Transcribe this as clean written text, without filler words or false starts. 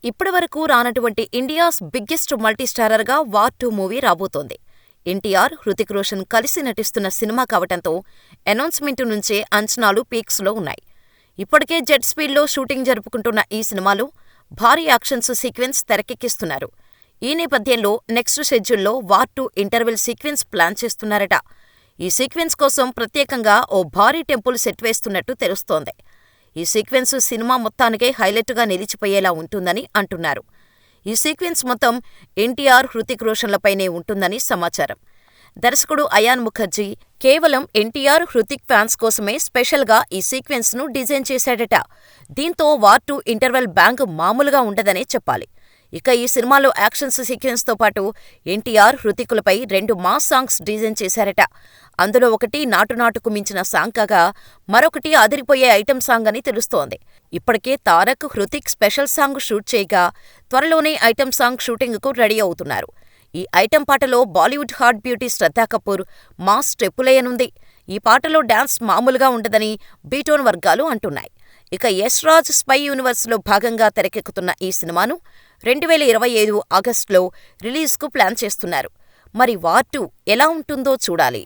ఇప్పటివరకు రానటువంటి India's biggest మల్టీస్టారర్గా war 2 movie రాబోతోంది. ఎన్టీఆర్, హృతిక్ రోషన్ కలిసి నటిస్తున్న సినిమా కావటంతో అనౌన్స్మెంట్ నుంచే అంచనాలు పీక్స్లో ఉన్నాయి. ఇప్పటికే జెట్ స్పీడ్లో షూటింగ్ జరుపుకుంటున్న ఈ సినిమాలో భారీ యాక్షన్స్ సీక్వెన్స్ తెరకెక్కిస్తున్నారు. ఈ నేపథ్యంలో నెక్స్ట్ షెడ్యూల్లో వార్ 2 ఇంటర్వెల్ సీక్వెన్స్ ప్లాన్ చేస్తున్నారట. ఈ సీక్వెన్స్ కోసం ప్రత్యేకంగా ఓ భారీ టెంపుల్ సెట్ వేస్తున్నట్టు తెలుస్తోంది. ఈ సీక్వెన్స్ సినిమా మొత్తానికే హైలైట్గా నిలిచిపోయేలా ఉంటుందని అంటున్నారు. ఈ సీక్వెన్స్ మొత్తం ఎన్టీఆర్, హృతిక్ రోషన్లపైనే ఉంటుందని సమాచారం. దర్శకుడు అయాన్ ముఖర్జీ కేవలం ఎన్టీఆర్, హృతిక్ ఫ్యాన్స్ కోసమే స్పెషల్గా ఈ సీక్వెన్స్ను డిజైన్ చేశాడట. దీంతో వార్ 2 ఇంటర్వెల్ బ్యాంగ్ మామూలుగా ఉండదనే చెప్పాలి. ఇక ఈ సినిమాలో యాక్షన్స్ సీక్వెన్స్తో పాటు ఎన్టీఆర్, హృతికులపై 2 మాస్ సాంగ్స్ డిజైన్ చేశారట. అందులో ఒకటి నాటు నాటుకు మించిన సాంగ్ కాగా మరొకటి అదిరిపోయే ఐటెం సాంగ్ అని తెలుస్తోంది. ఇప్పటికే Tarak, Hrithik special song shoot చేయగా త్వరలోనే ఐటెం సాంగ్ షూటింగ్కు రెడీ అవుతున్నారు. ఈ ఐటెం పాటలో బాలీవుడ్ హాట్ బ్యూటీ శ్రద్ధా కపూర్ మాస్ స్టెప్పులేయనుంది. ఈ పాటలో డాన్స్ మామూలుగా ఉండదని బీటోన్ వర్గాలు అంటున్నాయి. ఇక యశ్ రాజ్ స్పై యూనివర్స్లో భాగంగా తెరకెక్కుతున్న ఈ సినిమాను 2025 ఆగస్టులో రిలీజ్కు ప్లాన్ చేస్తున్నారు. మరి వార్ 2 ఎలా ఉంటుందో చూడాలి.